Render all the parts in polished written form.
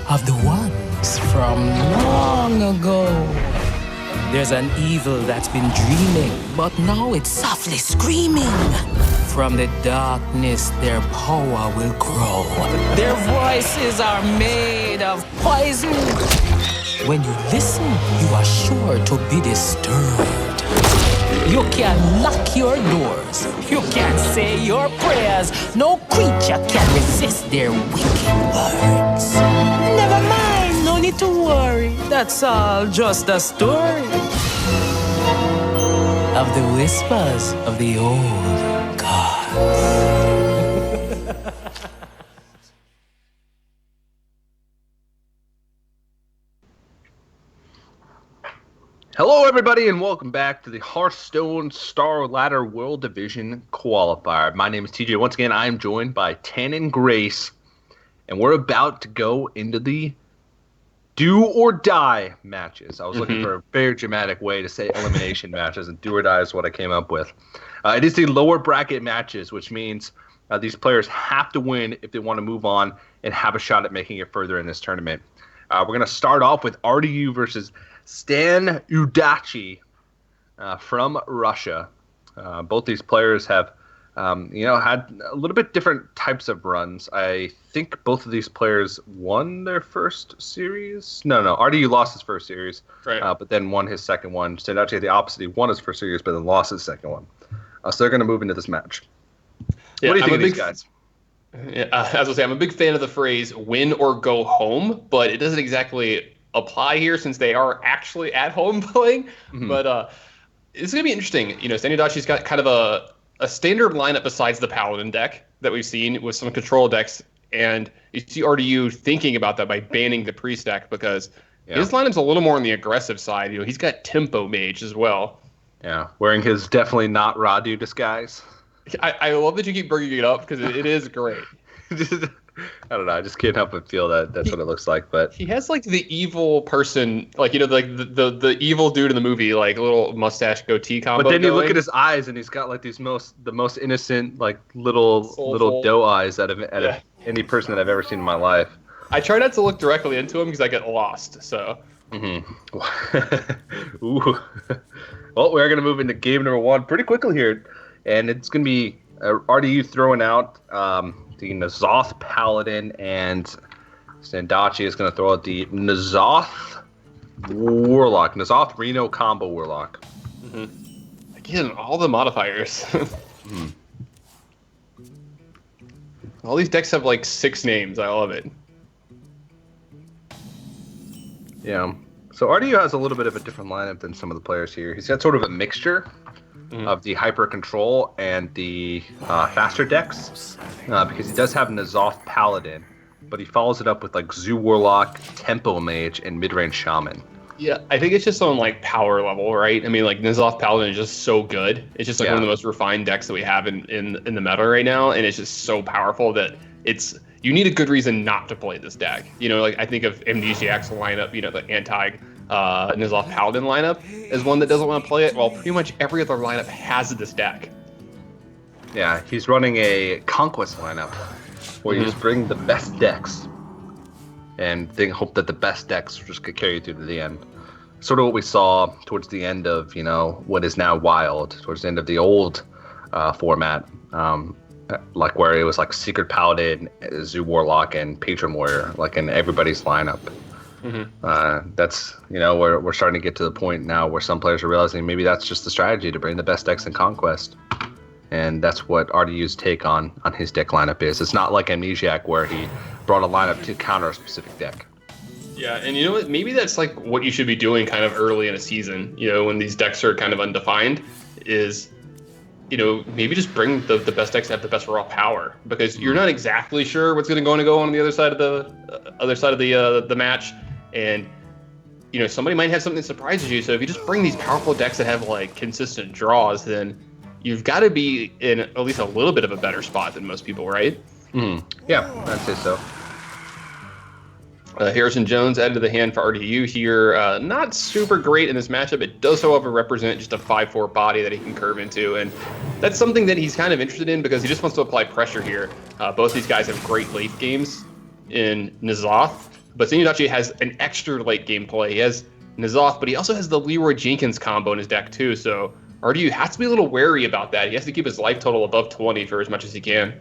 of the ones from long ago. There's an evil that's been dreaming, but now it's softly screaming. From the darkness, their power will grow. Their voices are made of poison. When you listen, you are sure to be disturbed. You can lock your doors. You can say your prayers. No creature can resist their wicked words. Never mind, no need to worry. That's all just a story of the whispers of the old gods. Hello, everybody, and welcome back to the Hearthstone StarLadder World Division Qualifier. My name is TJ. Once again, I am joined by Tan and Grace, and we're about to go into the do or die matches. I was looking for a very dramatic way to say elimination matches, and do or die is what I came up with. It is the lower bracket matches, which means these players have to win if they want to move on and have a shot at making it further in this tournament. We're going to start off with RDU versus StarSeries from Russia. Both these players have, had a little bit different types of runs. I think both of these players won their first series. No, RDU lost his first series, right? But then won his second one. StarSeries had the opposite. He won his first series, but then lost his second one. So they're going to move into this match. Yeah, what do you think of these guys? Yeah, as I say, I'm a big fan of the phrase "win or go home," but it doesn't exactly apply here since they are actually at home playing. But it's going to be interesting. ShtanUdachi's got kind of a standard lineup besides the Paladin deck that we've seen with some control decks, and you see RDU thinking about that by banning the priest deck because his lineup's a little more on the aggressive side. He's got Tempo Mage as well. Yeah, wearing his definitely not Radu disguise. I love that you keep bringing it up because it is great. I don't know. I just can't help but feel that that's what it looks like. But he has like the evil person, like the evil dude in the movie, like a little mustache goatee combo. But then you look at his eyes, and he's got like the most innocent, like little doe eyes out of any person that I've ever seen in my life. I try not to look directly into him because I get lost. So. Ooh. Well, we're gonna move into game number one pretty quickly here, and it's gonna be RDU throwing out the N'Zoth Paladin, and ShtanUdachi is going to throw out the N'Zoth Warlock, N'Zoth Reno combo Warlock. Again, all the modifiers. All these decks have like 6 names. I love it. Yeah. So RDU has a little bit of a different lineup than some of the players here. He's got sort of a mixture of the hyper control and the faster decks, because he does have N'Zoth Paladin, but he follows it up with like Zoo Warlock, Tempo Mage, and Midrange Shaman. Yeah, I think it's just on like power level, right? I mean, like N'Zoth Paladin is just so good. It's just like one of the most refined decks that we have in the meta right now, and it's just so powerful that you need a good reason not to play this deck. Like I think of Amnesiac's lineup, the anti N'Zoth Paladin lineup is one that doesn't want to play it. Well, pretty much every other lineup has this deck. Yeah, he's running a Conquest lineup where you just bring the best decks and hope that the best decks just could carry you through to the end. Sort of what we saw towards the end of, what is now Wild, towards the end of the old format, like where it was like Secret Paladin, Zoo Warlock, and Patron Warrior, like in everybody's lineup. That's we're starting to get to the point now where some players are realizing maybe that's just the strategy to bring the best decks in Conquest, and that's what RDU's take on his deck lineup is. It's not like Amnesiac where he brought a lineup to counter a specific deck. Yeah, and you know what? Maybe that's like what you should be doing kind of early in a season. When these decks are kind of undefined, is maybe just bring the best decks that have the best raw power, because you're not exactly sure what's going to go on the other side of the match. And somebody might have something that surprises you. So if you just bring these powerful decks that have like consistent draws, then you've got to be in at least a little bit of a better spot than most people, right? Yeah, I'd say so. Harrison Jones added to the hand for RDU here. Not super great in this matchup. It does, however, represent just a 5/4 body that he can curve into, and that's something that he's kind of interested in because he just wants to apply pressure here. Both these guys have great late games in N'Zoth. But ShtanUdachi has an extra late game play. He has N'Zoth, but he also has the Leroy Jenkins combo in his deck too. So RDU has to be a little wary about that. He has to keep his life total above 20 for as much as he can.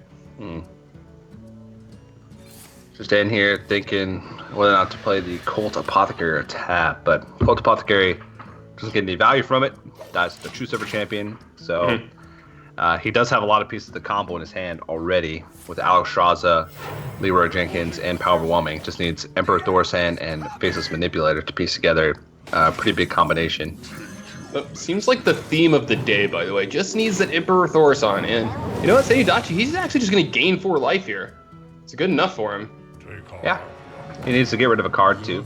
Just in here thinking whether or not to play the Cult Apothecary or tap, but Cult Apothecary doesn't get any value from it. That's the True Silver Champion, so he does have a lot of pieces of the combo in his hand already with Alex Straza, Leroy Jenkins, and Power Overwhelming. Just needs Emperor Thorsan and Faceless Manipulator to piece together a pretty big combination. Seems like the theme of the day, by the way. Just needs that Emperor Thorsan, and you know what, ShtanUdachi, he's actually just going to gain 4 life here. It's good enough for him. Yeah, he needs to get rid of a card too,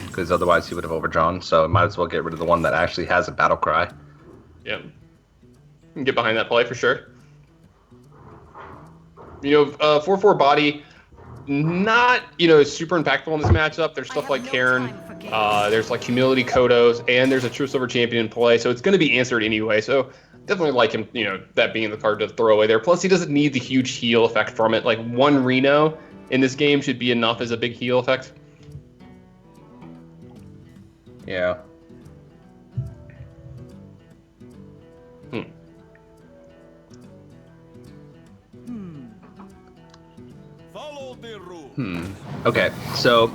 because otherwise he would have overdrawn. So might as well get rid of the one that actually has a battle cry. Yep. You can get behind that play for sure. You know, 4/4 body, not, you know, super impactful in this matchup. There's stuff like Karin, there's like Humility Kodos, and there's a True Silver Champion in play, so it's going to be answered anyway. So definitely like him, you know, that being the card to throw away there. Plus, he doesn't need the huge heal effect from it. Like, 1 Reno in this game should be enough as a big heal effect. Yeah. Okay, so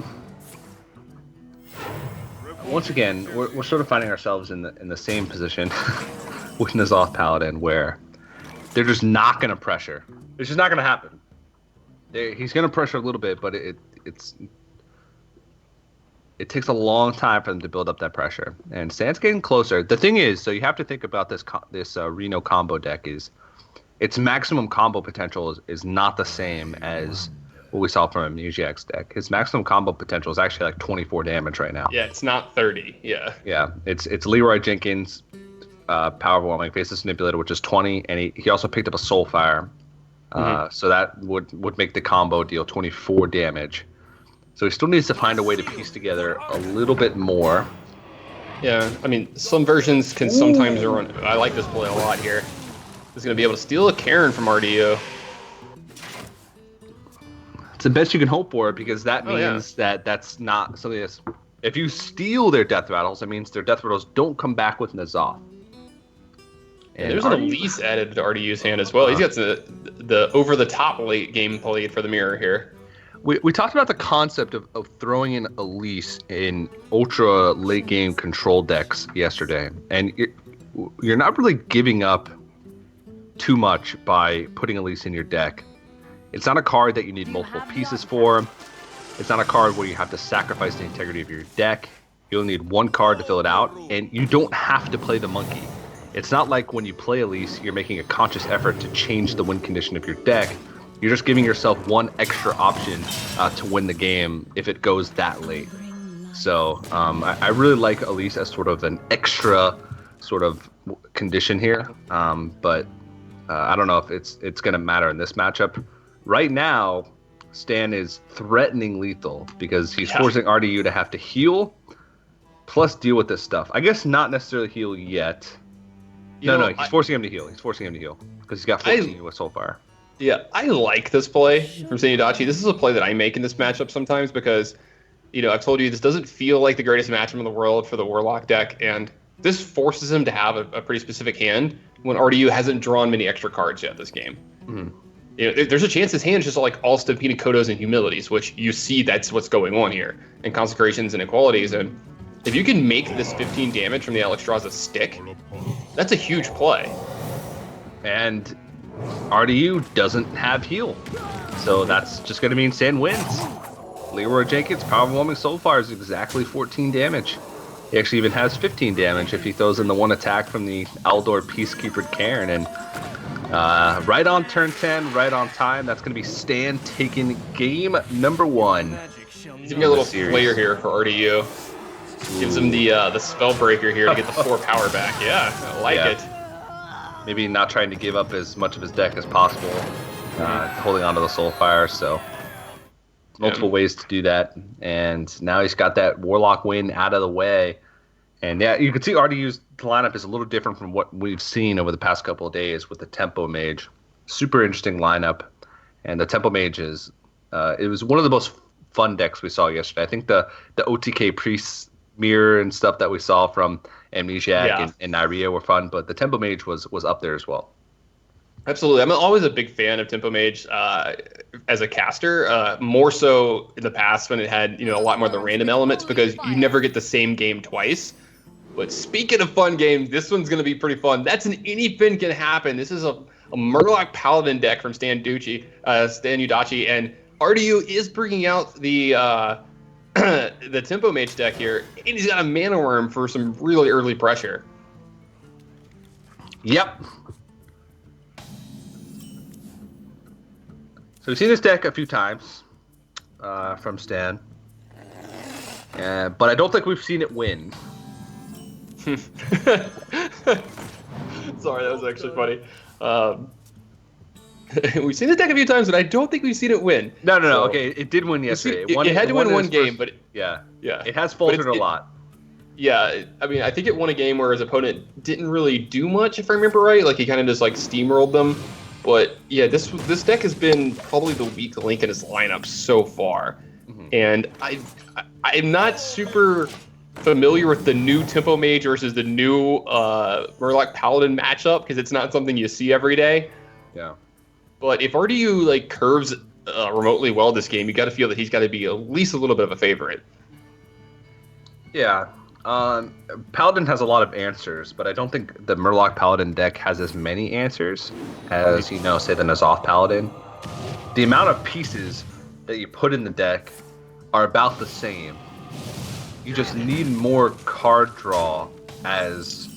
once again, we're sort of finding ourselves in the same position with N'Zoth Paladin, where they're just not going to pressure. It's just not going to happen. He's going to pressure a little bit, but it takes a long time for them to build up that pressure. And Stan's getting closer. The thing is, so you have to think about this Reno combo deck is its maximum combo potential is not the same as what we saw from a Mujiax deck. His maximum combo potential is actually like 24 damage right now. Yeah, it's not 30. Yeah. Yeah, it's Leroy Jenkins, Power Overwhelming, Faceless Manipulator, which is 20, and he also picked up a Soulfire. So that would make the combo deal 24 damage. So he still needs to find a way to piece together a little bit more. Yeah, I mean, some versions can sometimes run. I like this play a lot here. He's going to be able to steal a Karin from RDU. It's the best you can hope for, because that means that that's not something that's... If you steal their Death Rattles, it means their Death Rattles don't come back with N'Zoth. And there's an Elise added to RDU's hand as well. He's got the over-the-top late game played for the mirror here. We talked about the concept of throwing in Elise in ultra late game control decks yesterday, and you're not really giving up too much by putting Elise in your deck. It's not a card that you need multiple pieces for. It's not a card where you have to sacrifice the integrity of your deck. You only need 1 card to fill it out, and you don't have to play the monkey. It's not like when you play Elise, you're making a conscious effort to change the win condition of your deck. You're just giving yourself 1 extra option to win the game if it goes that late. So I really like Elise as sort of an extra sort of condition here, but I don't know if it's going to matter in this matchup. Right now, Stan is threatening lethal because he's forcing RDU to have to heal plus deal with this stuff. I guess not necessarily heal yet. No, he's forcing him to heal. He's forcing him to heal because he's got 14 with Soulfire. Yeah, I like this play from ShtanUdachi. This is a play that I make in this matchup sometimes because, you know, I've told you this doesn't feel like the greatest matchup in the world for the Warlock deck, and this forces him to have a pretty specific hand when RDU hasn't drawn many extra cards yet this game. You know, there's a chance his hand is just like all Stampede Kodos and Humilities, which you see that's what's going on here, and Consecrations and Equalities. And if you can make this 15 damage from the Alex Straza stick, that's a huge play. And RDU doesn't have heal, so that's just going to mean Stan wins. Leroy Jenkins, Power Overwhelming Soulfire is exactly 14 damage. He actually even has 15 damage if he throws in the 1 attack from the Aldor Peacekeeper Karin. And right on turn 10, right on time, that's going to be Stan taking game number 1. He's giving a little flair here for RDU. Gives him the Spellbreaker here to get the 4 power back. Yeah, I like it. Maybe not trying to give up as much of his deck as possible, holding on to the Soulfire. So multiple ways to do that. And now he's got that Warlock win out of the way. And yeah, you can see RDU's lineup is a little different from what we've seen over the past couple of days with the Tempo Mage. Super interesting lineup. And the Tempo Mage is, it was one of the most fun decks we saw yesterday. I think the OTK Priest Mirror and stuff that we saw from Amnesiac and Nyria were fun, but the Tempo Mage was up there as well. Absolutely. I'm always a big fan of Tempo Mage as a caster, more so in the past when it had, a lot more of the random elements, because you never get the same game twice. But speaking of fun games, this one's going to be pretty fun. That's an anything can happen. This is a Murloc Paladin deck from StarUdachi, and RDU is bringing out the the Tempo Mage deck here, and he's got a Mana Worm for some really early pressure. Yep. So we've seen this deck a few times from Stan, but I don't think we've seen it win. Sorry, that was actually funny. We've seen this deck a few times, but I don't think we've seen it win. No. Okay, it did win yesterday. It had to win one game, but yeah, it has faltered a lot. Yeah, I mean, I think it won a game where his opponent didn't really do much, if I remember right. Like, he kind of just steamrolled them. But yeah, this deck has been probably the weak link in his lineup so far, and I'm not super familiar with the new Tempo Mage versus the new Murloc Paladin matchup, because it's not something you see every day. Yeah. But if RDU curves remotely well this game, you got to feel that he's got to be at least a little bit of a favorite. Yeah. Paladin has a lot of answers, but I don't think the Murloc Paladin deck has as many answers as, say, the N'Zoth Paladin. The amount of pieces that you put in the deck are about the same. You just need more card draw as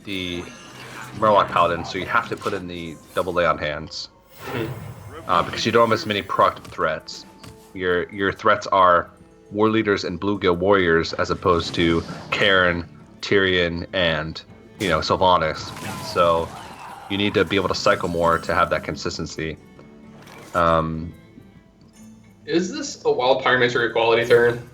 the Murloc Paladin, so you have to put in the double lay on hands. Because you don't have as many proactive threats. Your threats are War Leaders and Bluegill Warriors, as opposed to Karen, Tyrion, and Sylvanas. So you need to be able to cycle more to have that consistency. Is this a Wild Pyromancer equality turn?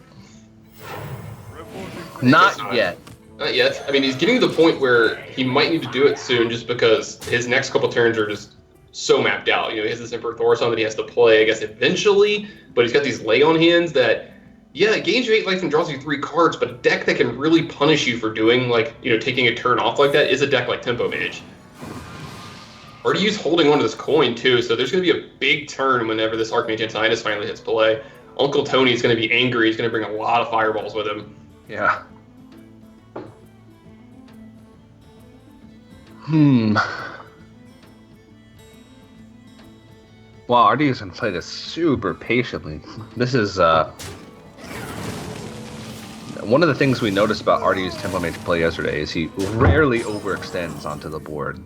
Not yet. Not yet. I mean, he's getting to the point where he might need to do it soon, just because his next couple turns are just so mapped out. He has this Emperor Thaurissan that he has to play, I guess, eventually, but he's got these lay on hands that, it gains your 8 life and draws you 3 cards, but a deck that can really punish you for doing, taking a turn off like that is a deck like Tempo Mage. RDU's holding onto this coin, too, so there's going to be a big turn whenever this Archmage Antonius finally hits play. Uncle Tony's going to be angry. He's going to bring a lot of fireballs with him. Yeah. Wow, RDU's going to play this super patiently. This is, one of the things we noticed about RDU's Tempo Mage play yesterday is he rarely overextends onto the board,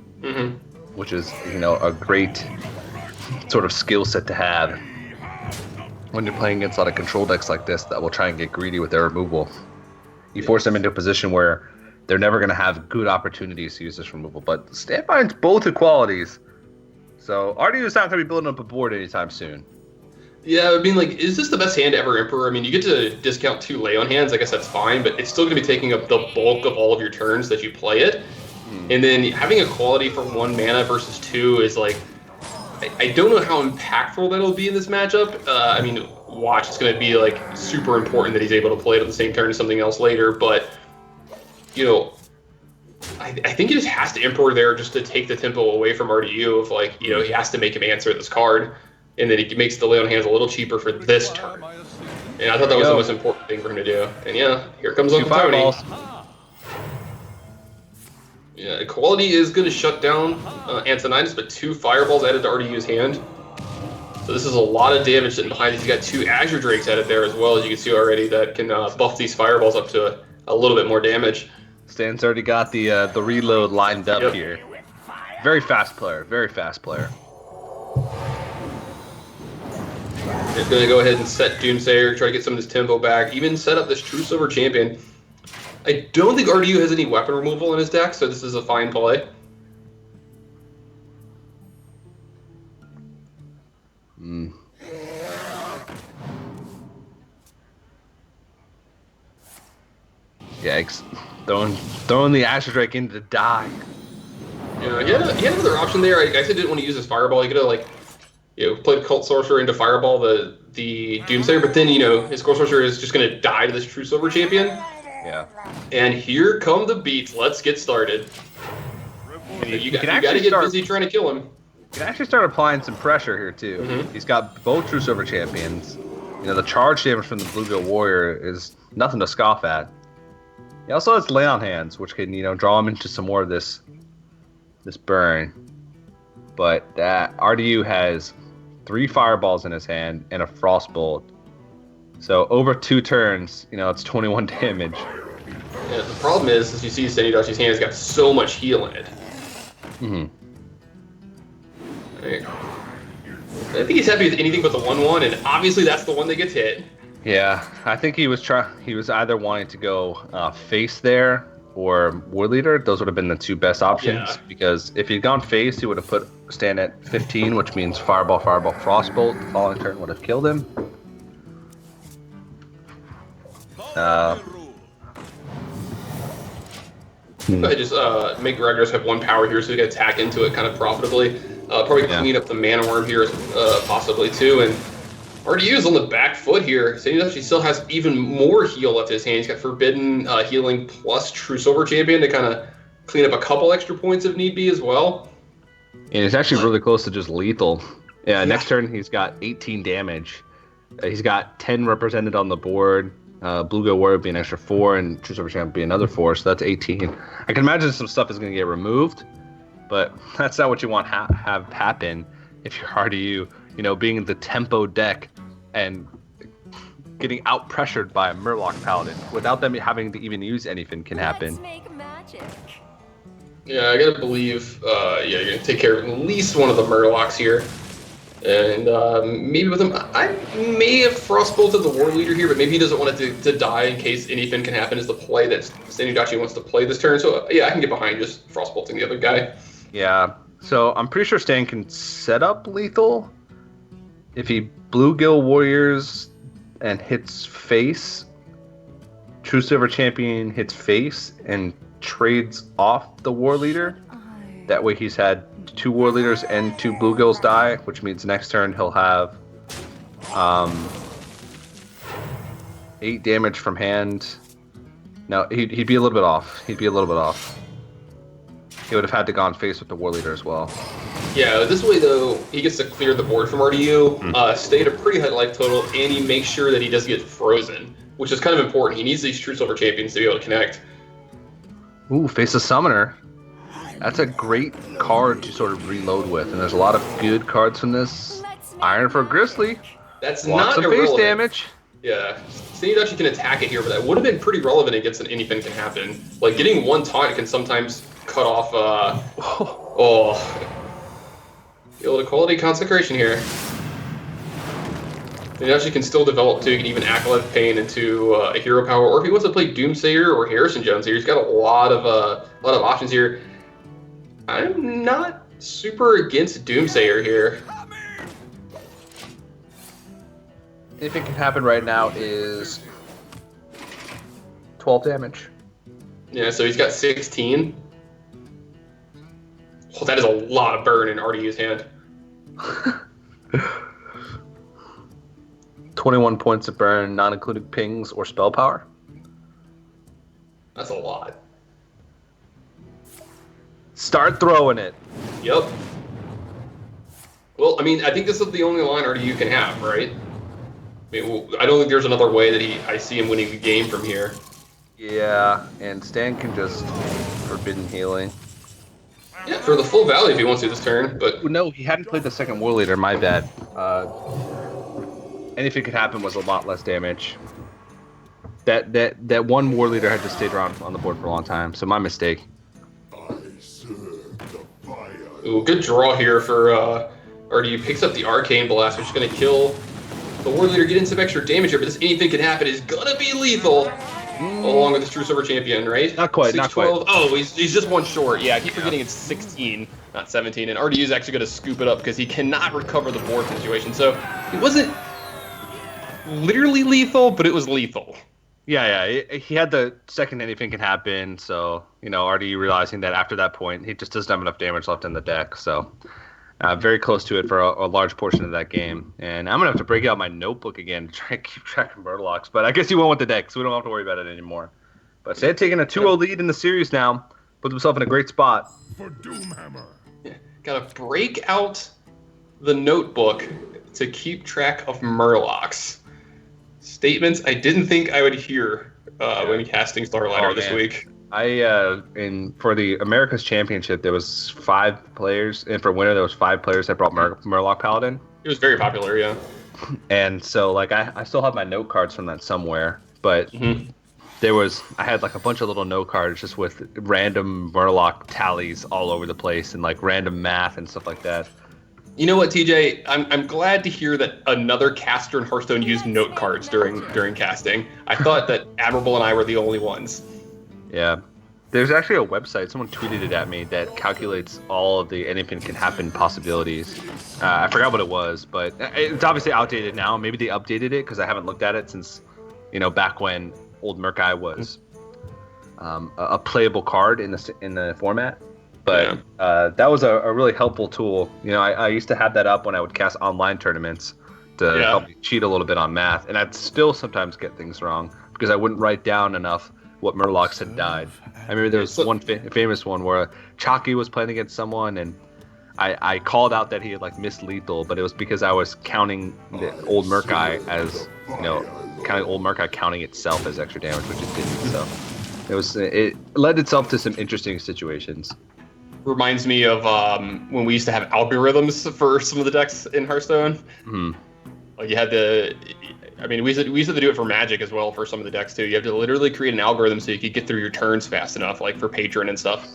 which is, a great sort of skill set to have when you're playing against a lot of control decks like this that will try and get greedy with their removal. You force them into a position where they're never going to have good opportunities to use this removal. But Stan finds both equalities, so RDU's not going to be building up a board anytime soon. Yeah, I mean, is this the best hand ever, Emperor? I mean, you get to discount 2 lay on hands. I guess that's fine, but it's still going to be taking up the bulk of all of your turns that you play it. And then having a quality for 1 mana versus 2 is I don't know how impactful that'll be in this matchup. I mean, watch, it's going to be super important that he's able to play it on the same turn as something else later. But I think he just has to Emperor there just to take the tempo away from RDU. Of he has to make him answer this card. And then he makes the lay on hands a little cheaper for this turn. And I thought that was the most important thing for him to do. And here comes Uncle Tony. Yeah, equality is going to shut down Antonius, but 2 fireballs added to RDU's hand. So this is a lot of damage sitting behind. He's got 2 Azure Drakes added there as well, as you can see already, that can buff these fireballs up to a little bit more damage. Stan's already got the reload lined up here. Very fast player. Very fast player. He's going to go ahead and set Doomsayer, try to get some of this tempo back, even set up this True Silver Champion. I don't think RDU has any weapon removal in his deck, so this is a fine play. Yikes. Throwing the Azure Drake in to die. Yeah, he had another option there. I guess he didn't want to use his Fireball. He could have, played Cult Sorcerer into Fireball, the Doomsayer, but then, his Cult Sorcerer is just going to die to this True Silver Champion. Yeah. And here come the beats. Let's get started. So you got to get busy trying to kill him. You can actually start applying some pressure here, too. Mm-hmm. He's got both True Silver Champions. The charge damage from the Bluegill Warrior is nothing to scoff at. He also has Lay on Hands, which can, draw him into some more of this burn. But that RDU has 3 Fireballs in his hand and a Frostbolt. So over 2 turns, it's 21 damage. Yeah, the problem is, as you see, ShtanUdachi's hand has got so much heal in it. Mm-hmm. Right. I think he's happy with anything but the 1/1, and obviously that's the one that gets hit. Yeah, I think he was either wanting to go face there or War Leader. Those would have been the 2 best options, because if he'd gone face, he would have put Stan at 15, which means Fireball, Frostbolt. The following turn would have killed him. I just make Gregors have 1 power here, so he can attack into it kind of profitably. Probably clean up the Mana Worm here, possibly too. And RDU's on the back foot here. ShtanUdachi still has even more heal left in his hand. He's got Forbidden Healing plus True Silver Champion to kind of clean up a couple extra points if need be as well. And it's actually really close to just lethal. Yeah, next turn he's got 18 damage. He's got 10 represented on the board. Bluegill Warrior would be an extra 4, and True Silver Champion would be another 4, so that's 18. I can imagine some stuff is going to get removed, but that's not what you want have happen if you're RDU. Being in the tempo deck and getting out pressured by a Murloc Paladin without them having to even use anything can happen. Yeah, I gotta believe. You're gonna take care of at least one of the Murlocs here. And maybe with him, I may have Frostbolted the War Leader here, but maybe he doesn't want it to die in case anything can happen is the play that ShtanUdachi wants to play this turn. So yeah, I can get behind just Frostbolting the other guy. Yeah, so I'm pretty sure Stan can set up lethal if he Bluegill Warriors and hits face. True Silver Champion hits face and trades off the War Leader. That way he's had 2 War Leaders and 2 Bluegills die, which means next turn he'll have 8 damage from hand. No, he'd be a little bit off. He would have had to gone face with the War Leader as well. Yeah, this way though, he gets to clear the board from RDU, stay at a pretty high life total, and he makes sure that he doesn't get frozen, which is kind of important. He needs these True Silver Champions to be able to connect. Ooh, face a Summoner. That's a great card to sort of reload with, and there's a lot of good cards from this. Iron for Grizzly. That's Lots not of irrelevant. face damage. Yeah, ShtanUdachi can attack it here, but that would have been pretty relevant against an anything can happen. Like, getting 1 taunt can sometimes cut off, Field of Quality Consecration here. ShtanUdachi can still develop too. He can even Acolyte Pain into a hero power, or if he wants to play Doomsayer or Harrison Jones here, he's got a lot of options here. I'm not super against Doomsayer here. Anything can happen right now is 12 damage. Yeah, so he's got 16. Oh, that is a lot of burn in RDU's hand. 21 points of burn, not including pings or spell power. That's a lot. Start throwing it. Yep. Well, I mean, I think this is the only line RDU can have, right? I mean, I don't think there's another way that I see him winning the game from here. Yeah, and Stan can just Forbidden Healing. Yeah, for the full value if he wants to this turn, but... No, he hadn't played the second War Leader, my bad. Anything could happen was a lot less damage. That 1 War Leader had just stayed around on the board for a long time, so my mistake. Ooh, good draw here for RDU. Picks up the Arcane Blast, which is going to kill the War Leader, get in some extra damage here, but this anything can happen is going to be lethal. Along with this True Silver Champion, right? Not quite, 6, not 12. quite. Oh, he's just 1 short. Yeah, I keep forgetting it's 16, not 17. And RDU's actually going to scoop it up because he cannot recover the board situation. So it wasn't literally lethal, but it was lethal. Yeah, he had the second anything can happen, so, RDU realizing that after that point, he just doesn't have enough damage left in the deck, so Very close to it for a large portion of that game. And I'm going to have to break out my notebook again to try and keep track of Murlocs. But I guess he won with the deck, so we don't have to worry about it anymore. But Stan taking a 2-0 lead in the series now. Puts himself in a great spot. For Doomhammer. Yeah. Gotta break out the notebook to keep track of Murlocs. Statements I didn't think I would hear when casting StarLadder this week. For the America's Championship, there was 5 players, and for winter there was 5 players that brought Murloc Paladin. It was very popular, yeah. And so like I still have my note cards from that somewhere, but I had like a bunch of little note cards just with random Murloc tallies all over the place and like random math and stuff like that. You know what, TJ? I'm glad to hear that another caster in Hearthstone used note cards during casting. I thought that Admirable and I were the only ones. Yeah. There's actually a website, someone tweeted it at me, that calculates all of the anything can happen possibilities. I forgot what it was, but it's obviously outdated now. Maybe they updated it because I haven't looked at it since, back when Old Murkai was a playable card in the format. But that was a really helpful tool. I used to have that up when I would cast online tournaments to help me cheat a little bit on math. And I'd still sometimes get things wrong because I wouldn't write down enough what Murlocs had died. I remember there was one famous one where Chalky was playing against someone, and I called out that he had like missed lethal, but it was because I was counting the Old Murkai as, counting Old Murkai counting itself as extra damage, which it didn't. So it led itself to some interesting situations. Reminds me of when we used to have algorithms for some of the decks in Hearthstone. Like you had we used to do it for Magic as well for some of the decks too. You have to literally create an algorithm so you could get through your turns fast enough, like for Patron and stuff.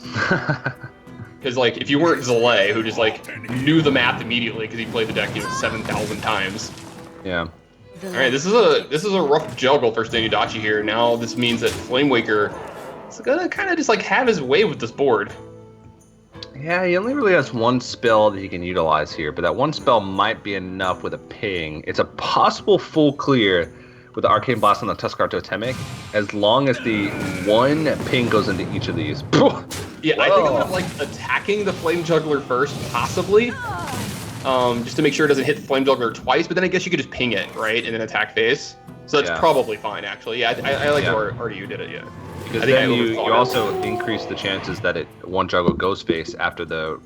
Because like if you weren't Zalay, who just like knew the math immediately because he played the deck 7,000 times. Yeah. All right, this is a rough juggle for ShtanUdachi here. Now this means that Flamewaker is gonna kind of just like have his way with this board. Yeah, he only really has one spell that he can utilize here, but that one spell might be enough with a ping. It's a possible full clear with the Arcane Blast on the Tuskar Totemic, as long as the one ping goes into each of these. Yeah, I think I'm like attacking the Flame Juggler first, possibly, just to make sure it doesn't hit the Flame Juggler twice, but then I guess you could just ping it, right, and then attack face. So that's probably fine, actually. Yeah, I like where RDU did it, yeah. Because then you also increase the chances that it one juggle goes face after the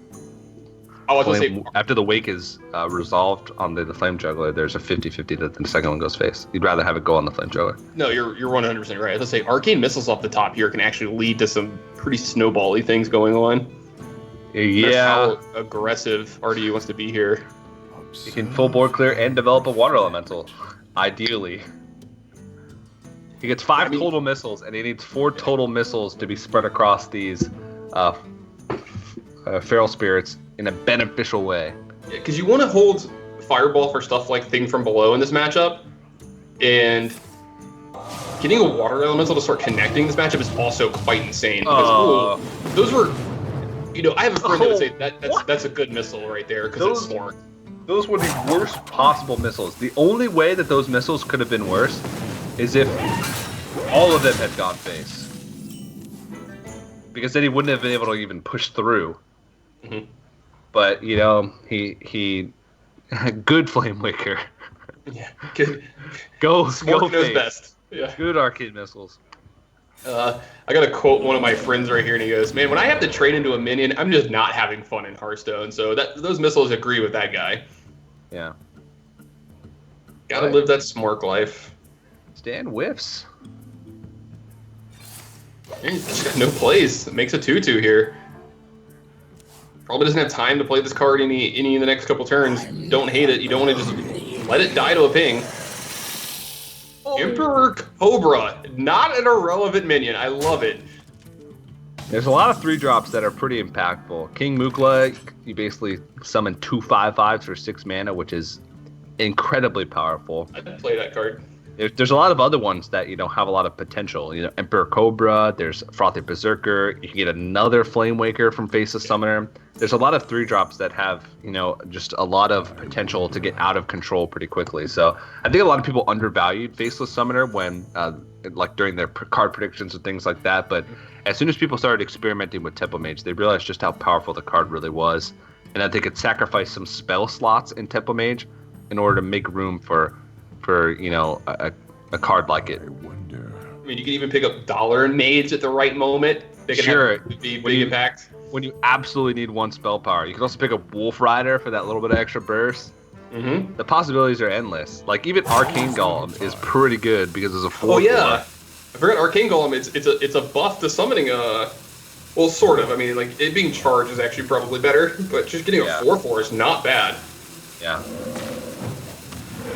after the wake is resolved on the flame juggler. There's a 50-50 that the second one goes face. You'd rather have it go on the flame juggler. No, you're 100% right. As I say, arcane missiles off the top here can actually lead to some pretty snowbally things going on. Yeah. That's how aggressive RDU wants to be here. You can full board clear and develop a water elemental, ideally. He gets 5 total missiles, and he needs 4 total missiles to be spread across these feral spirits in a beneficial way. Yeah, because you want to hold Fireball for stuff like Thing from Below in this matchup, and getting a Water Elemental to start connecting this matchup is also quite insane. Because those were, I have a friend that would say that's a good missile right there because it's smart. Those were the worst possible missiles. The only way that those missiles could have been worse is if all of them had gone face. Because then he wouldn't have been able to even push through. Mm-hmm. But, he good Flamewaker. Yeah, good. Go knows face. Best. Yeah. Good arcade missiles. I got to quote one of my friends right here, and he goes, "Man, when I have to train into a minion, I'm just not having fun in Hearthstone." So those missiles agree with that guy. Yeah. Gotta live that smart life. Stan whiffs. No plays. It makes a 2-2 here. Probably doesn't have time to play this card any in the next couple turns. Don't hate it. You don't want to just let it die to a ping. Emperor Cobra, not an irrelevant minion. I love it. There's a lot of 3-drops that are pretty impactful. King Mukla, you basically summon 2 5/5s for 6 mana, which is incredibly powerful. I'd play that card. There's a lot of other ones that have a lot of potential. Emperor Cobra. There's Frothy Berserker. You can get another Flamewaker from Faceless Summoner. There's a lot of 3-drops that have just a lot of potential to get out of control pretty quickly. So I think a lot of people undervalued Faceless Summoner when during their card predictions and things like that. But as soon as people started experimenting with Tempo Mage, they realized just how powerful the card really was. and that they could sacrifice some spell slots in Tempo Mage in order to make room for a card like it. I mean, you can even pick up Dollar and Mage at the right moment. They can have the big impact. When you absolutely need one spell power. You can also pick up Wolf Rider for that little bit of extra burst. Mm-hmm. The possibilities are endless. Like, even Arcane Golem is pretty good because it's a 4/4. Oh, yeah. I forgot Arcane Golem. It's a buff to summoning well, sort of. I mean, like, it being charged is actually probably better, but just getting a 4/4 is not bad. Yeah.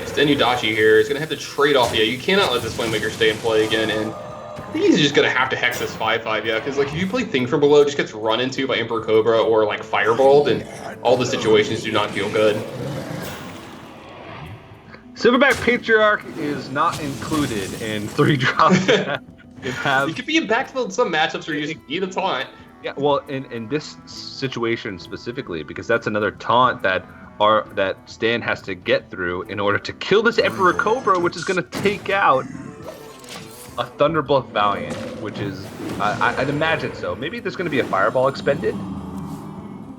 ShtanUdachi here is going to have to trade off. Yeah, you cannot let this Flamemaker stay in play again, and I think he's just going to have to hex this 5/5, yeah, because, like, if you play Thing from Below, it just gets run into by Emperor Cobra or, like, Fireballed, and all the situations do not feel good. Silverback Patriarch is not included in 3-drop. It could be impactful in some matchups where you just need a taunt. Yeah, well, in this situation specifically, because that's another taunt that Stan has to get through in order to kill this Emperor Cobra, which is going to take out a Thunderbolt Valiant, which is, I'd imagine so. Maybe there's going to be a Fireball expended.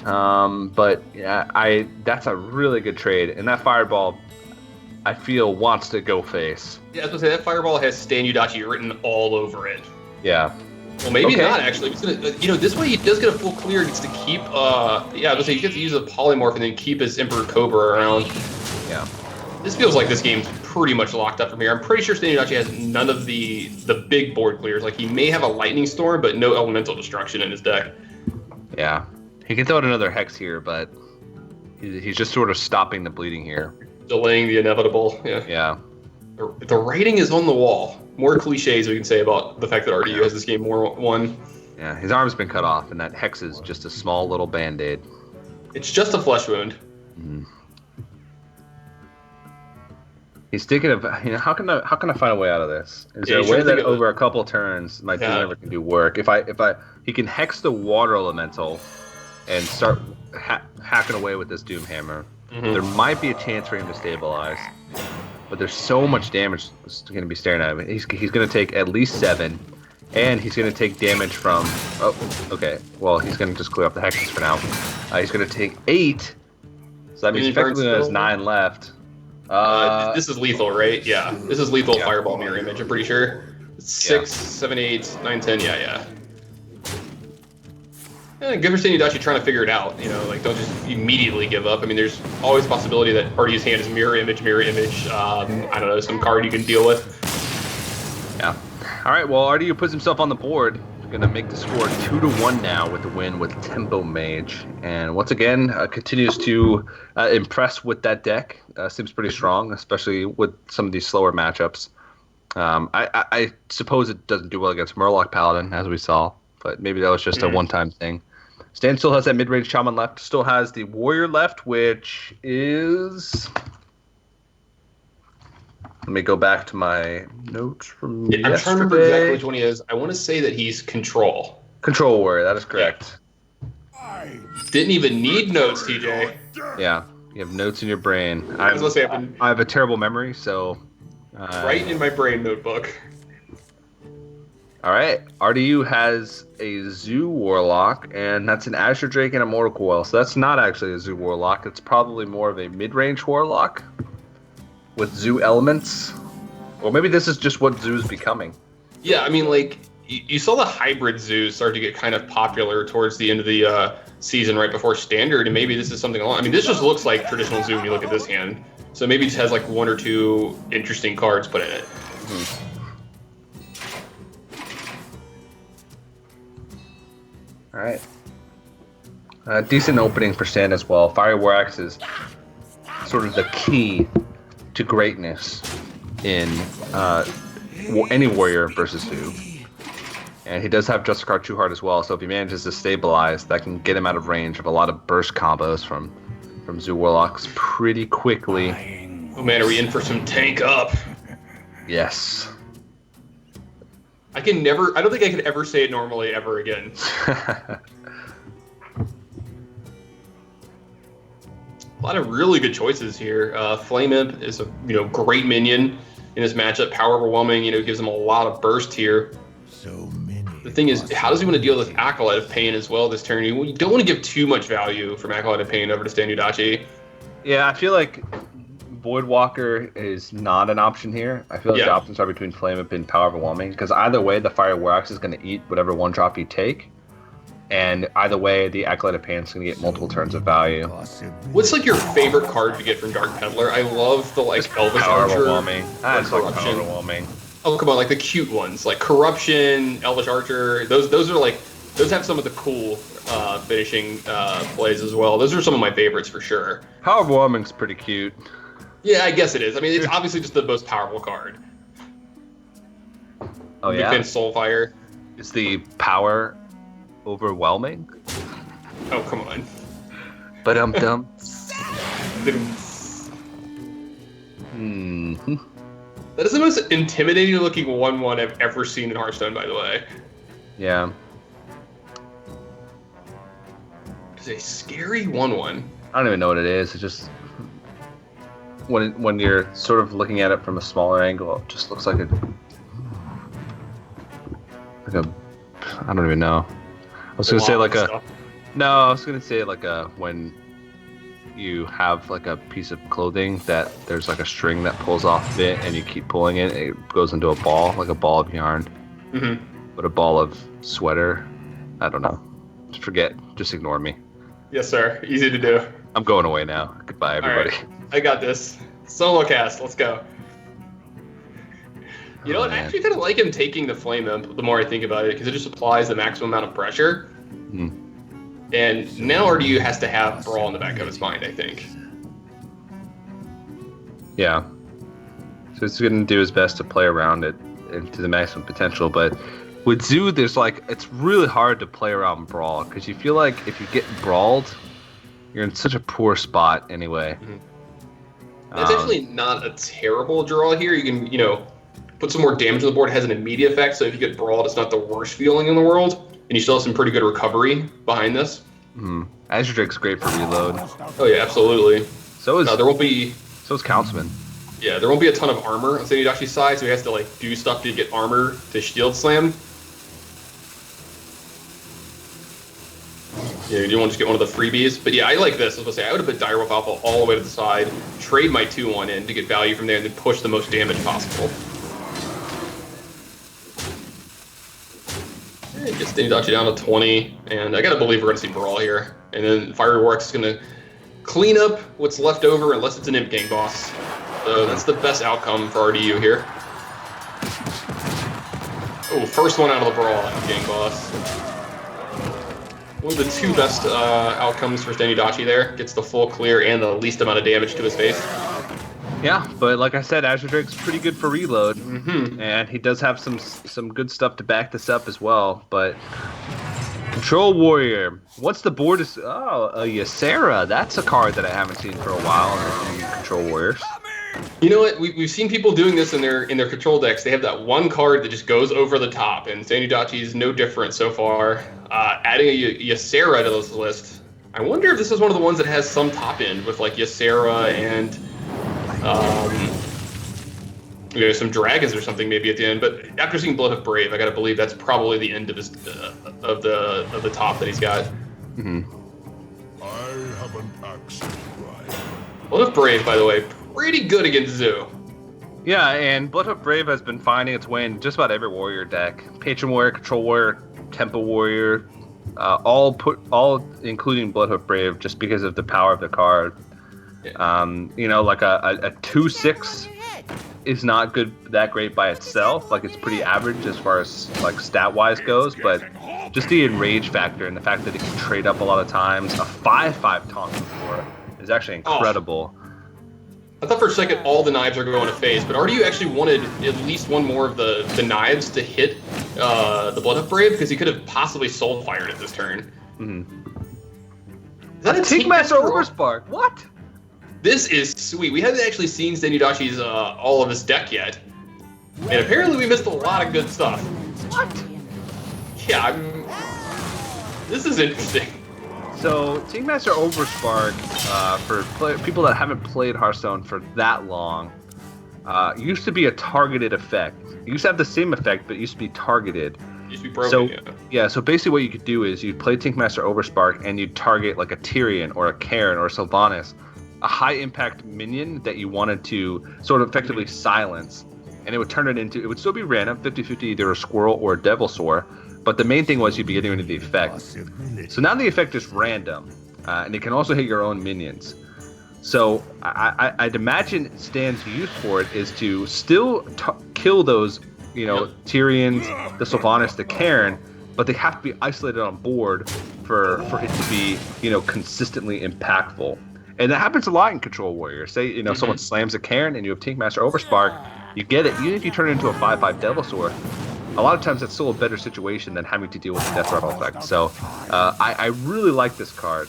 But yeah, that's a really good trade, and that Fireball, I feel, wants to go face. Yeah, I was going to say, that Fireball has ShtanUdachi written all over it. Yeah. Well, maybe not, actually. It's gonna, this way he does get a full clear. He gets to keep, yeah, I was going to say, he gets to use a Polymorph and then keep his Emperor Cobra around. Yeah. This feels like this game's pretty much locked up from here. I'm pretty sure ShtanUdachi has none of the big board clears. Like, he may have a Lightning Storm, but no Elemental Destruction in his deck. Yeah. He can throw out another Hex here, but he's just sort of stopping the bleeding here. Delaying the inevitable. Yeah. The writing is on the wall. More cliches we can say about the fact that RDU has this game won. Yeah, his arm's been cut off, and that Hex is just a small little Band-Aid. It's just a flesh wound. Mm-hmm. He's thinking of, how can I find a way out of this? Is there a way that over a couple turns my team member can do work? If he can Hex the Water Elemental and start hacking away with this Doomhammer, there might be a chance for him to stabilize. But there's so much damage that's going to be staring at him. He's going to take at least 7, and he's going to take damage from... Oh, okay. Well, he's going to just clear up the hexes for now. He's going to take 8, so that means effectively there's 9 left. This is lethal, right? Yeah. This is lethal Fireball Mirror Image, I'm pretty sure. 6, 7, 8, 9, 10, yeah. Yeah, good for ShtanUdachi trying to figure it out. Like, don't just immediately give up. I mean, there's always a possibility that RDU's hand is mirror image. I don't know, some card you can deal with. Yeah. All right. Well, RDU puts himself on the board. He's gonna make the score 2-1 now with the win with Tempo Mage, and once again continues to impress with that deck. Seems pretty strong, especially with some of these slower matchups. I suppose it doesn't do well against Murloc Paladin, as we saw. But maybe that was just a one-time thing. Stan still has that mid-range Shaman left. Still has the Warrior left, which is... Let me go back to my notes from yesterday. I'm trying to remember exactly which one he is. I want to say that he's Control. Control Warrior, that is correct. Yeah. Didn't even need notes, TJ. Yeah, you have notes in your brain. I have a terrible memory, so... right in my brain notebook. All right, RDU has a Zoo Warlock, and that's an Azure Drake and a Mortal Coil. So that's not actually a Zoo Warlock. It's probably more of a mid-range Warlock with Zoo elements. Or maybe this is just what Zoo's becoming. Yeah, I mean, like, you saw the hybrid Zoos start to get kind of popular towards the end of the season right before Standard, and maybe this is something along... I mean, this just looks like traditional Zoo when you look at this hand. So maybe it has, like, 1 or 2 interesting cards put in it. All right. Decent opening for Stan as well. Fire War Axe is sort of the key to greatness in any warrior versus Zoo. And he does have Justicar True Heart as well, so if he manages to stabilize, that can get him out of range of a lot of burst combos from Zoo Warlocks pretty quickly. Oh man, are we in for some tank up? Yes. I don't think I can ever say it normally ever again. A lot of really good choices here. Flame Imp is a great minion in this matchup. Power Overwhelming, gives him a lot of burst here. So many. the thing is, how does he want to deal with Acolyte of Pain as well this turn? You don't want to give too much value from Acolyte of Pain over to ShtanUdachi. Yeah, I feel like Voidwalker is not an option here. I feel like the options are between Flame Whip and Power Overwhelming, because either way, the Fire War Axe is going to eat whatever one drop you take, and either way, the Acolyte of Pain is going to get multiple turns of value. What's like your favorite card to get from Dark Peddler? I love the like Elvish Power Archer. Overwhelming. I just like Power Overwhelming. Oh come on, like the cute ones, like Corruption, Elvish Archer. Those are like those have some of the cool finishing plays as well. Those are some of my favorites for sure. Power Overwhelming's pretty cute. Yeah, I guess it is. I mean, it's obviously just the most powerful card. Oh yeah. Big fan Soulfire. Is the Power Overwhelming? Oh come on. But That is the most intimidating looking 1/1 I've ever seen in Hearthstone, by the way. Yeah. It's a scary 1/1. I don't even know what it is. It's just when you're sort of looking at it from a smaller angle, it just looks like a I don't even know. I was gonna say like a no. I was gonna say like a when you have like a piece of clothing that there's like a string that pulls off of it, and you keep pulling it, it goes into a ball, like a ball of yarn. Mm-hmm. But a ball of sweater. I don't know. Just forget. Just ignore me. Yes, sir. Easy to do. I'm going away now. Goodbye, everybody. All right. I got this. Solo cast. Let's go. You know what? I actually kind of like him taking the Flame Imp the more I think about it, because it just applies the maximum amount of pressure. And now RDU has to have Brawl in the back of his mind, I think. Yeah. So he's going to do his best to play around it to the maximum potential, but with Zoo, there's like, it's really hard to play around Brawl, because you feel like if you get brawled, you're in such a poor spot anyway. That's actually not a terrible draw here. You can, you know, put some more damage on the board. It has an immediate effect, so if you get brawled, it's not the worst feeling in the world. And you still have some pretty good recovery behind this. Azure Drake's great for reload. Oh yeah, absolutely. So is there won't be. So is Councilman. Yeah, there won't be a ton of armor on ShtanUdachi's side, so he has to like do stuff to get armor to shield slam. Yeah, you do want to just get one of the freebies. But yeah, I like this. I was going to say, I would have put Direwolf Alpha all the way to the side, trade my 2/1 in to get value from there, and then push the most damage possible. Get ShtanUdachi down to 20, and I gotta believe we're gonna see Brawl here. And then Fiery Warx is gonna clean up what's left over, unless it's an Imp Gang boss. So that's the best outcome for RDU here. Oh, first one out of the Brawl, Imp Gang boss. One of the two best outcomes for ShtanUdachi there. Gets the full clear and the least amount of damage to his face. Yeah, but like I said, Azure Drake's pretty good for reload, and he does have some good stuff to back this up as well. But Control Warrior, once the board is a Ysera, that's a card that I haven't seen for a while in Control Warriors. You know what? We've seen people doing this in their control decks. They have that one card that just goes over the top, and ShtanUdachi is no different so far. Adding a Ysera to this list, I wonder if this is one of the ones that has some top end with like Ysera and you know, some dragons or something maybe at the end. But after seeing Blood of Brave, I gotta believe that's probably the end of his of the top that he's got. I have an axe to grind. Blood of Brave, by the way, pretty good against Zoo. Yeah, and Blood of Brave has been finding its way in just about every warrior deck. Patron Warrior, Control Warrior, Tempo Warrior, all including Blood of Brave, just because of the power of the card. You know, like a 2/6 is not that great by itself. Like, it's pretty average as far as like stat wise goes, but just the enrage factor and the fact that it can trade up a lot of times. A 5/5 taunt before is actually incredible. I thought for a second all the knives are going to phase, but RDU actually wanted at least one more of the knives to hit the Blood of Brave, because he could have possibly soul fired it this turn. Is that a Tankmaster Overspark? What? This is sweet. We haven't actually seen ShtanUdachi's all of his deck yet, and apparently we missed a lot of good stuff. What? Yeah, this is interesting. So, Tankmaster Overspark, for people that haven't played Hearthstone for that long, used to be a targeted effect. It used to have the same effect, but it used to be targeted. Used to be broken, So basically what you could do is you'd play Tinkmaster Overspark and you'd target like a Tyrion or a Karin or a Sylvanas, a high impact minion that you wanted to sort of effectively silence, and it would turn it into, it would still be random, 50-50 either a Squirrel or a Devilsaur, but the main thing was you'd be getting rid of the effect. So now the effect is random, and it can also hit your own minions. So I'd imagine Stan's use for it is to still kill those, Tyrions, the Sylvanas, the Karin, but they have to be isolated on board for it to be, consistently impactful. And that happens a lot in Control Warrior. Say, someone slams a Karin and you have Tinkmaster Overspark, you get it. Even if you turn it into a 5/5 Devilsaur, a lot of times that's still a better situation than having to deal with the Death Rattle effect. So I really like this card,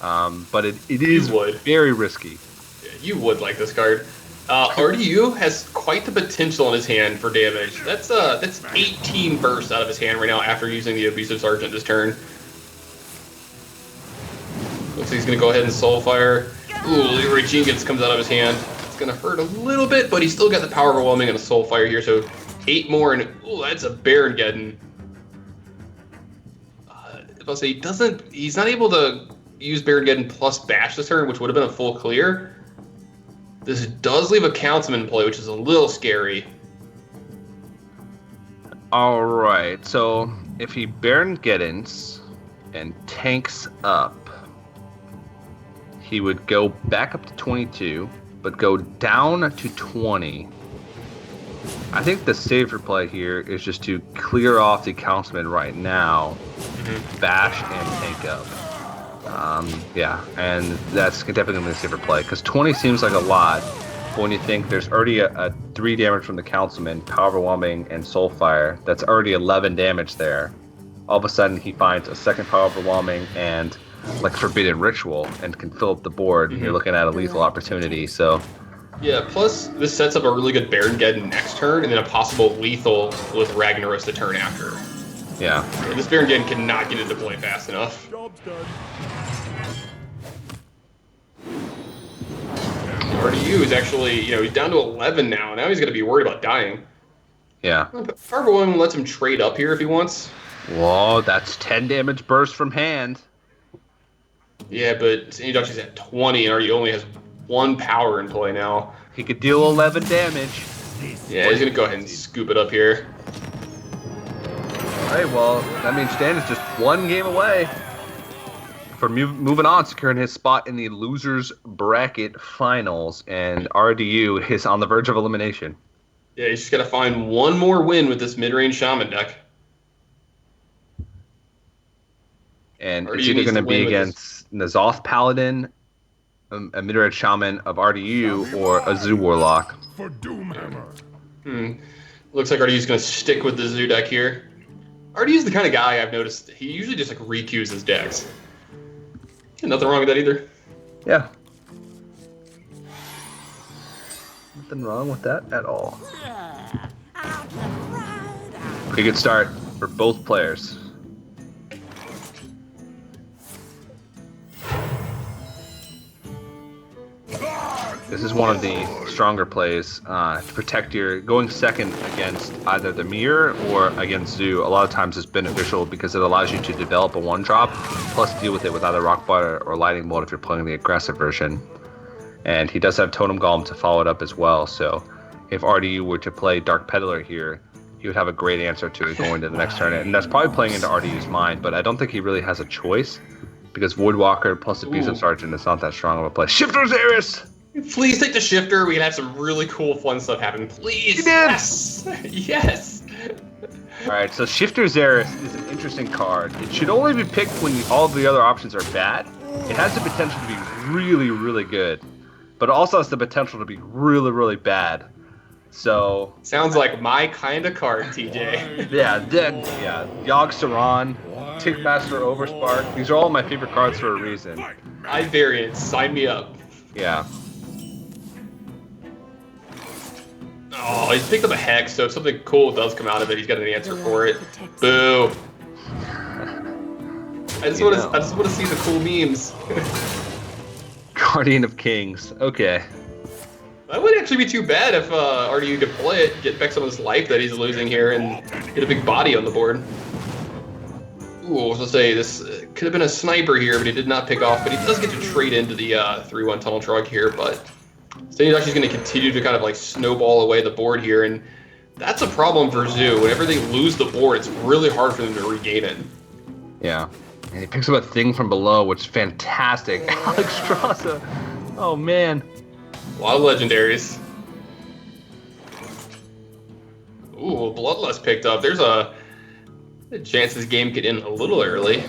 but it is very risky. Yeah, you would like this card. RDU has quite the potential in his hand for damage. That's 18 bursts out of his hand right now after using the Abusive Sergeant this turn. Looks like he's going to go ahead and Soulfire. Ooh, Leroy Jenkins comes out of his hand. It's going to hurt a little bit, but he's still got the Power Overwhelming and a Soulfire here, so 8 more, and ooh, that's a Barongeddon. If I'll say he's not able to use Barongeddon plus Bash this turn, which would have been a full clear. This does leave a Councilman in play, which is a little scary. All right, so if he Barongeddons and tanks up, he would go back up to 22, but go down to 20. I think the safer play here is just to clear off the Councilman right now, bash and tank up. And that's definitely the safer play, because 20 seems like a lot, but when you think there's already a 3 damage from the Councilman, Power Overwhelming, and Soulfire, that's already 11 damage there. All of a sudden he finds a second Power Overwhelming and like Forbidden Ritual and can fill up the board. You're looking at a lethal opportunity. So yeah, plus this sets up a really good Barongeddon next turn, and then a possible lethal with Ragnaros the turn after. Yeah. This Barongeddon cannot get into play fast enough. Job's done. RDU is actually, he's down to 11 now. Now he's going to be worried about dying. Yeah. Power Overwhelming lets him trade up here if he wants. Whoa, that's 10 damage burst from hand. Yeah, but ShtanUdachi's at 20, and RDU only has 1 power in play now. He could deal 11 damage. Yeah, he's going to go ahead and scoop it up here. All right, well, that means Stan is just 1 game away from moving on, securing his spot in the Losers Bracket Finals, and RDU is on the verge of elimination. Yeah, he's just got to find 1 more win with this mid-range Shaman deck. And RDU it's either needs going to to be win with against N'Zoth Paladin, a mid-range Shaman of RDU, or a Zoo Warlock. For Doomhammer. Looks like RDU's going to stick with the Zoo deck here. RDU's the kind of guy I've noticed, he usually just like re-queues his decks. Nothing wrong with that either. Yeah. Nothing wrong with that at all. Pretty good start for both players. This is one of the stronger plays to protect your going second against either the Mirror or against Zoo. A lot of times it's beneficial because it allows you to develop a 1-drop, plus deal with it with either Rock Butter or Lightning Bolt if you're playing the aggressive version. And he does have Totem Golem to follow it up as well, so if RDU were to play Dark Peddler here, he would have a great answer to it going to the next turn. And that's probably playing into RDU's mind, but I don't think he really has a choice because Voidwalker plus Abusive Sergeant is not that strong of a play. Shifter's Eris! Please take the Shifter. We can have some really cool, fun stuff happen. Please. Yes. Yes. All right, so Shifter Xeris is an interesting card. It should only be picked when all the other options are bad. It has the potential to be really, really good, but it also has the potential to be really, really bad. So sounds like my kind of card, TJ. Yogg Saron, Tinkmaster Overspark. These are all my favorite cards for a reason. I variant. Sign me up. Yeah. Oh, he's picked up a Hex, so if something cool does come out of it, he's got an answer for it. Boo. I just want to see the cool memes. Guardian of Kings. Okay. That wouldn't actually be too bad if RDU could play it, get back some of this life that he's losing here, and get a big body on the board. Ooh, I was gonna say this could have been a sniper here, but he did not pick off. But he does get to trade into the 3-1 tunnel truck here. But ShtanUdachi's going to continue to kind of like snowball away the board here, and that's a problem for Zoo. Whenever they lose the board, it's really hard for them to regain it. Yeah, and he picks up a thing from below, which is fantastic. Alex Strasza. Oh man. A lot of legendaries. Ooh, Bloodlust picked up. There's a chance this game could end a little early.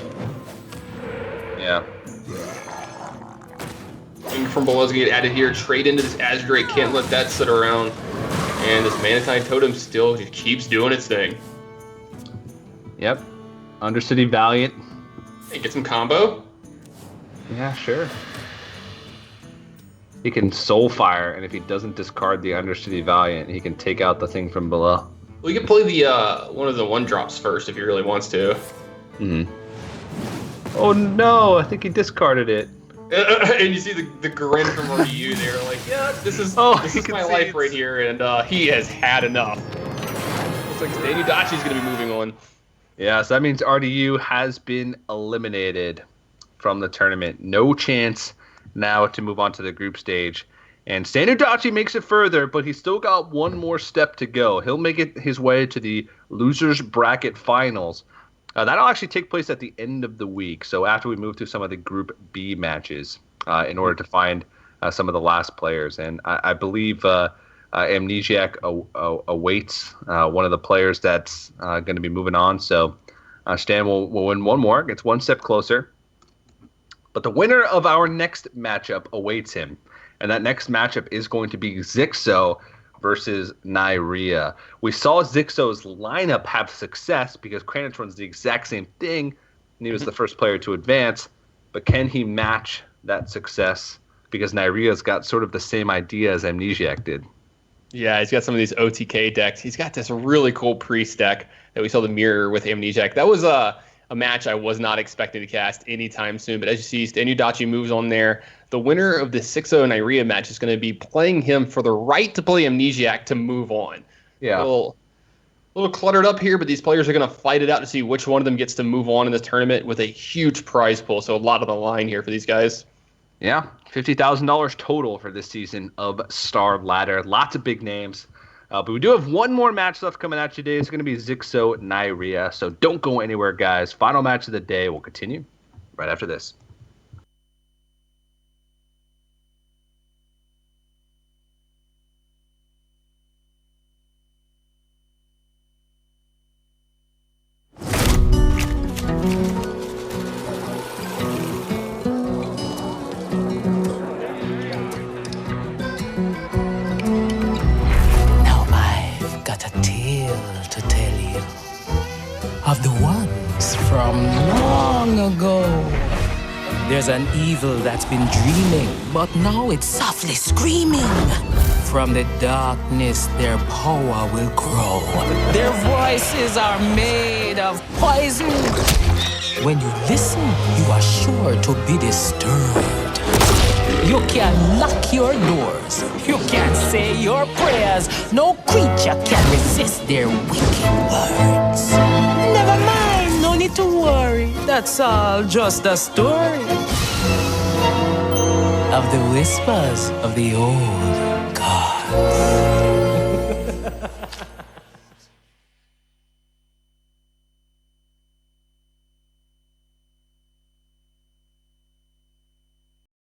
Yeah. Thing from below is going to get added here. Trade into this Azurite. Can't let that sit around. And this Manatine Totem still just keeps doing its thing. Yep. Undercity Valiant. Hey, get some combo. Yeah, sure. He can Soulfire, and if he doesn't discard the Undercity Valiant, he can take out the thing from below. We can play the one of the 1-drops first if he really wants to. Oh no, I think he discarded it. And you see the grin from RDU there, like, yeah, this is my life right here, and he has had enough. Looks like ShtanUdachi's going to be moving on. Yeah, so that means RDU has been eliminated from the tournament. No chance now to move on to the group stage. And ShtanUdachi makes it further, but he's still got one more step to go. He'll make it his way to the losers bracket finals. That'll actually take place at the end of the week. So after we move to some of the Group B matches, in order to find some of the last players. And I believe Amnesiac awaits one of the players that's going to be moving on. So Stan will win one more, gets one step closer. But the winner of our next matchup awaits him. And that next matchup is going to be Zixo versus Nyria. We saw Zixo's lineup have success because Kranich runs the exact same thing, and he was the first player to advance. But can he match that success? Because Nyria's got sort of the same idea as Amnesiac did. Yeah, he's got some of these OTK decks. He's got this really cool priest deck that we saw the mirror with Amnesiac. That was a match I was not expecting to cast anytime soon. But as you see, ShtanUdachi moves on there. The winner of the 6-0 Nyria match is going to be playing him for the right to play Amnesiac to move on. Yeah. A little cluttered up here, but these players are going to fight it out to see which one of them gets to move on in this tournament with a huge prize pool. So a lot of the line here for these guys. Yeah, $50,000 total for this season of StarLadder. Lots of big names. But we do have one more match left coming at you today. It's going to be Zixo Nyria. So don't go anywhere, guys. Final match of the day will continue right after this. Of the ones from long ago. There's an evil that's been dreaming, but now it's softly screaming. From the darkness, their power will grow. Their voices are made of poison. When you listen, you are sure to be disturbed. You can lock your doors. You can say your prayers. No creature can resist their wicked words. Never mind, no need to worry. That's all just a story of the whispers of the old gods.